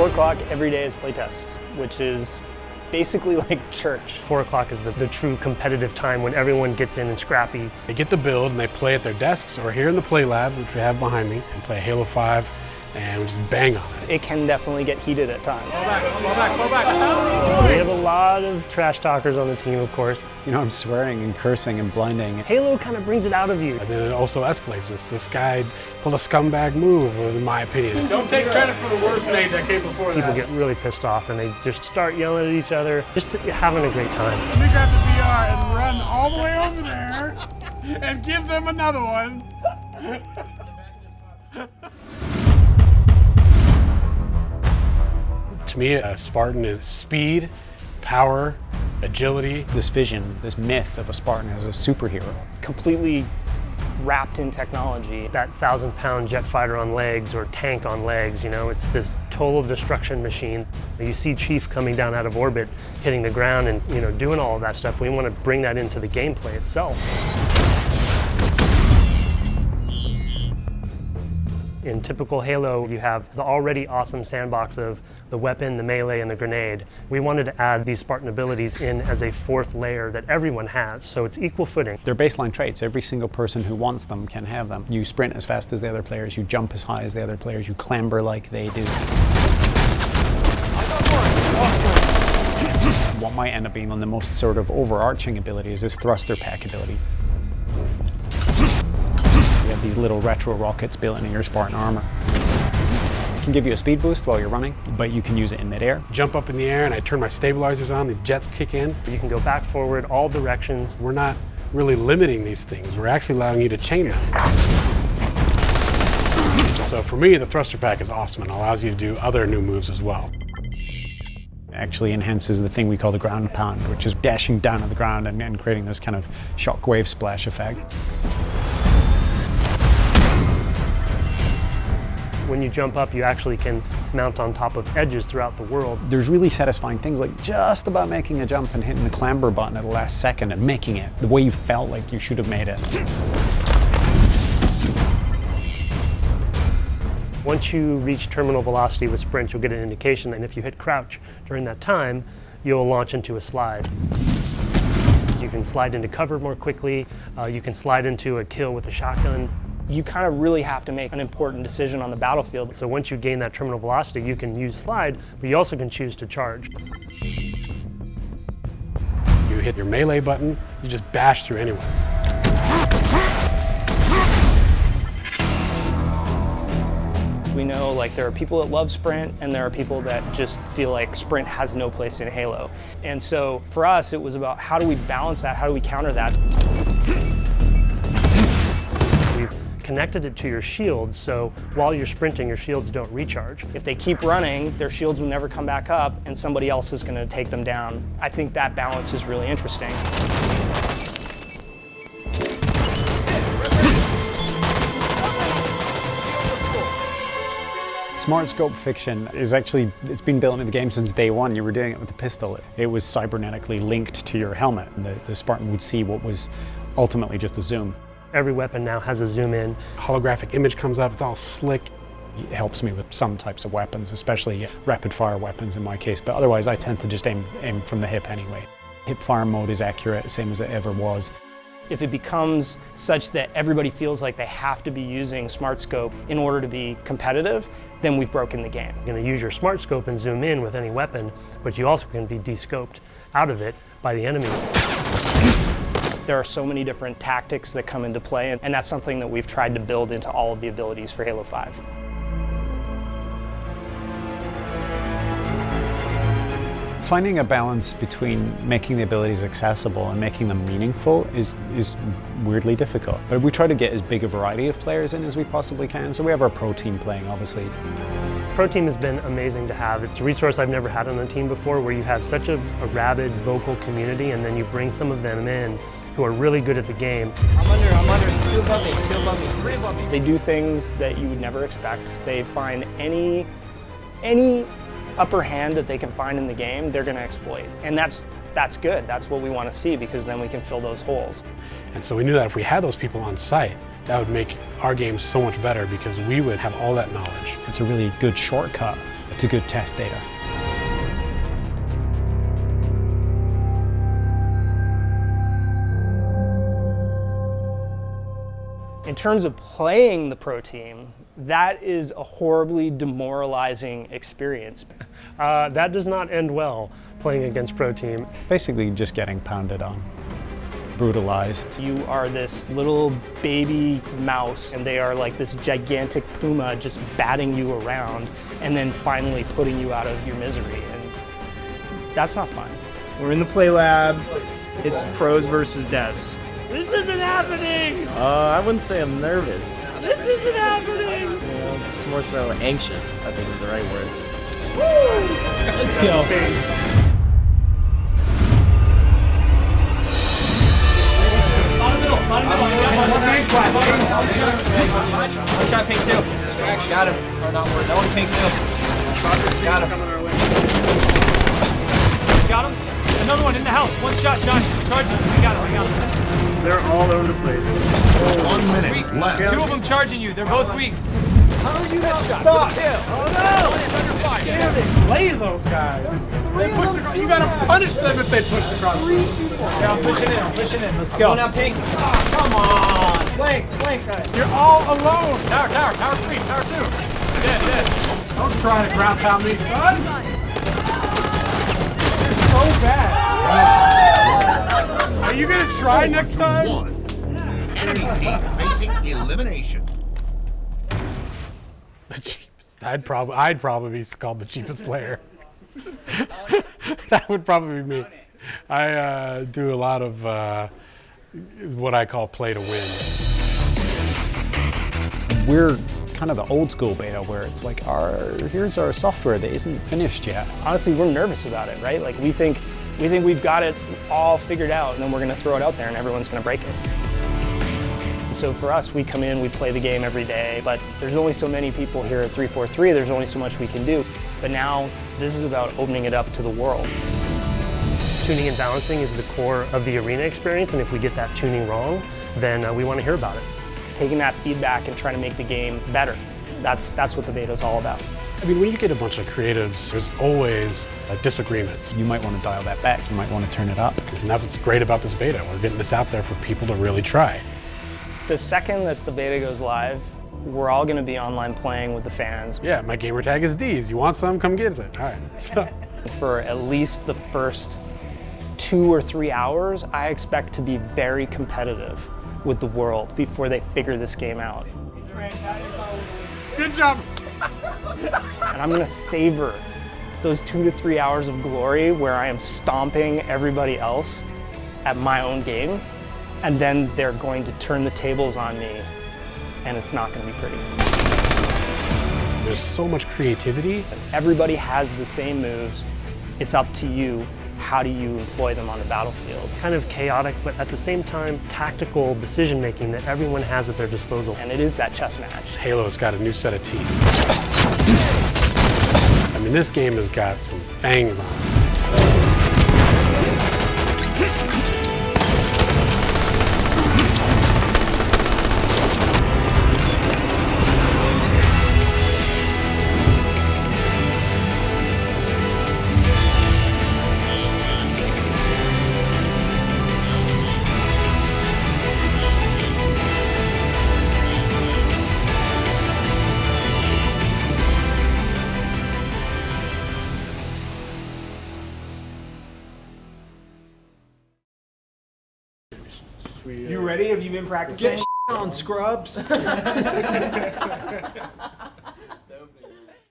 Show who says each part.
Speaker 1: 4 o'clock every day is playtest, which is basically like church.
Speaker 2: 4 o'clock is the true competitive time when everyone gets in and scrappy.
Speaker 3: They get the build and they play at their desks or here in the play lab, which we have behind me, and play Halo 5 and we just bang on it.
Speaker 1: It can definitely get heated at times.
Speaker 4: Fall back.
Speaker 2: We have a lot of trash talkers on the team, of course.
Speaker 5: You know, I'm swearing and cursing and blinding.
Speaker 2: Halo kind of brings it out of you.
Speaker 3: And then it also escalates. This guy pulled a scumbag move, in my opinion. Don't take credit for the worst name that came before
Speaker 2: People get really pissed off and they just start yelling at each other, just having a great time.
Speaker 4: Let me grab the VR and run all the way over there and give them another one.
Speaker 3: To me, a Spartan is speed, power, agility.
Speaker 5: This vision, this myth of a Spartan as a superhero.
Speaker 1: Completely wrapped in technology.
Speaker 2: That 1,000-pound jet fighter on legs or tank on legs, you know, it's this total destruction machine. You see Chief coming down out of orbit, hitting the ground and, you know, doing all of that stuff. We want to bring that into the gameplay itself. In typical Halo, you have the already awesome sandbox of the weapon, the melee, and the grenade. We wanted to add these Spartan abilities in as a fourth layer that everyone has, so it's equal footing.
Speaker 5: They're baseline traits. Every single person who wants them can have them. You sprint as fast as the other players, you jump as high as the other players, you clamber like they do. What might end up being one of the most sort of overarching abilities is thruster pack ability. You have these little retro rockets built into your Spartan armor. It can give you a speed boost while you're running, but you can use it in midair.
Speaker 3: Jump up in the air and I turn my stabilizers on, these jets kick in.
Speaker 2: You can go back, forward, all directions.
Speaker 3: We're not really limiting these things, we're actually allowing you to chain them. So for me, the thruster pack is awesome and allows you to do other new moves as well.
Speaker 5: It actually enhances the thing we call the ground pound, which is dashing down to the ground and creating this kind of shockwave splash effect.
Speaker 2: When you jump up, you actually can mount on top of edges throughout the world.
Speaker 5: There's really satisfying things like just about making a jump and hitting the clamber button at the last second and making it the way you felt like you should have made it.
Speaker 2: Once you reach terminal velocity with sprint, you'll get an indication that if you hit crouch during that time, you'll launch into a slide. You can slide into cover more quickly. You can slide into a kill with a shotgun.
Speaker 1: You kind of really have to make an important decision on the battlefield.
Speaker 2: So once you gain that terminal velocity, you can use slide, but you also can choose to charge.
Speaker 3: You hit your melee button, you just bash through anyone.
Speaker 1: We know like there are people that love sprint and there are people that just feel like sprint has no place in Halo. And so for us, it was about how do we balance that? How do we counter that?
Speaker 2: Connected it to your shields, so while you're sprinting, your shields don't recharge.
Speaker 1: If they keep running, their shields will never come back up and somebody else is going to take them down. I think that balance is really interesting.
Speaker 5: Smart scope fiction is actually, it's been built into the game since day one. You were doing it with the pistol. It was cybernetically linked to your helmet. The Spartan would see what was ultimately just a zoom.
Speaker 2: Every weapon now has a zoom in.
Speaker 3: Holographic image comes up, it's all slick.
Speaker 5: It helps me with some types of weapons, especially rapid fire weapons in my case, but otherwise I tend to just aim from the hip anyway. Hip fire mode is accurate, same as it ever was.
Speaker 1: If it becomes such that everybody feels like they have to be using Smart Scope in order to be competitive, then we've broken the game.
Speaker 2: You're going to use your Smart Scope and zoom in with any weapon, but you also can be de-scoped out of it by the enemy.
Speaker 1: There are so many different tactics that come into play, and that's something that we've tried to build into all of the abilities for Halo 5.
Speaker 5: Finding a balance between making the abilities accessible and making them meaningful is weirdly difficult. But we try to get as big a variety of players in as we possibly can, so we have our pro team playing, obviously.
Speaker 2: Pro team has been amazing to have. It's a resource I've never had on a team before, where you have such a rabid, vocal community, and then you bring some of them in who are really good at the game.
Speaker 4: I'm under, 2 above me, 2 above me, 3 above me.
Speaker 1: They do things that you would never expect. They find any upper hand that they can find in the game, they're going to exploit. And that's good. That's what we want to see, because then we can fill those holes.
Speaker 3: And so we knew that if we had those people on site, that would make our game so much better because we would have all that knowledge.
Speaker 5: It's a really good shortcut to good test data.
Speaker 1: In terms of playing the pro team, that is a horribly demoralizing experience.
Speaker 2: That does not end well, playing against pro team.
Speaker 5: Basically just getting pounded on, brutalized.
Speaker 1: You are this little baby mouse, and they are like this gigantic puma just batting you around and then finally putting you out of your misery. And that's not fun.
Speaker 6: We're in the play lab. It's pros versus devs.
Speaker 7: This isn't happening!
Speaker 6: I wouldn't say I'm nervous.
Speaker 7: This isn't happening!
Speaker 6: It's more so anxious, I think is the right word.
Speaker 7: Let's go.
Speaker 6: One shot pink two. Got him. Or not word. That one pink two. Got him.
Speaker 7: Got him? Another one in the house. One shot, Josh. Charge him. I got him.
Speaker 4: They're all over the place.
Speaker 8: 1 minute left.
Speaker 7: Two of them charging you. They're both weak.
Speaker 4: How are you not stuck?
Speaker 7: Oh no!
Speaker 4: Slay those guys. They push across. You gotta punish them if they push across.
Speaker 7: Yeah, I'm pushing in. Let's go.
Speaker 6: Go now pink.
Speaker 4: Come on. Flank, guys. You're all alone.
Speaker 6: Tower three, tower two.
Speaker 4: Dead. Don't try to ground pound me, son. You're so bad. Are you gonna try next time?
Speaker 8: 1. Enemy team facing elimination.
Speaker 3: I'd probably be called the cheapest player. That would probably be me. I do a lot of what I call play to win.
Speaker 5: We're kind of the old school beta where it's like, here's our software that isn't finished yet.
Speaker 1: Honestly, we're nervous about it, right? Like we think we've got it all figured out, and then we're going to throw it out there and everyone's going to break it. And so for us, we come in, we play the game every day, but there's only so many people here at 343, there's only so much we can do. But now, this is about opening it up to the world.
Speaker 2: Tuning and balancing is the core of the arena experience, and if we get that tuning wrong, then we want to hear about it.
Speaker 1: Taking that feedback and trying to make the game better. That's what the beta is all about.
Speaker 3: I mean, when you get a bunch of creatives, there's always disagreements.
Speaker 5: You might want to dial that back, you might want to turn it up.
Speaker 3: And that's what's great about this beta. We're getting this out there for people to really try.
Speaker 1: The second that the beta goes live, we're all going to be online playing with the fans.
Speaker 3: Yeah, my gamer tag is D's. You want some? Come get it. All right. So.
Speaker 1: For at least the first 2 or 3 hours, I expect to be very competitive with the world before they figure this game out.
Speaker 4: Good job.
Speaker 1: And I'm going to savor those 2 to 3 hours of glory where I am stomping everybody else at my own game, and then they're going to turn the tables on me, and it's not going to be pretty.
Speaker 3: There's so much creativity.
Speaker 1: Everybody has the same moves. It's up to you. How do you employ them on the battlefield?
Speaker 2: Kind of chaotic, but at the same time, tactical decision-making that everyone has at their disposal.
Speaker 1: And it is that chess match.
Speaker 3: Halo's got a new set of teeth. I mean, this game has got some fangs on it.
Speaker 6: You ready? Have you been practicing?
Speaker 4: Get on, scrubs.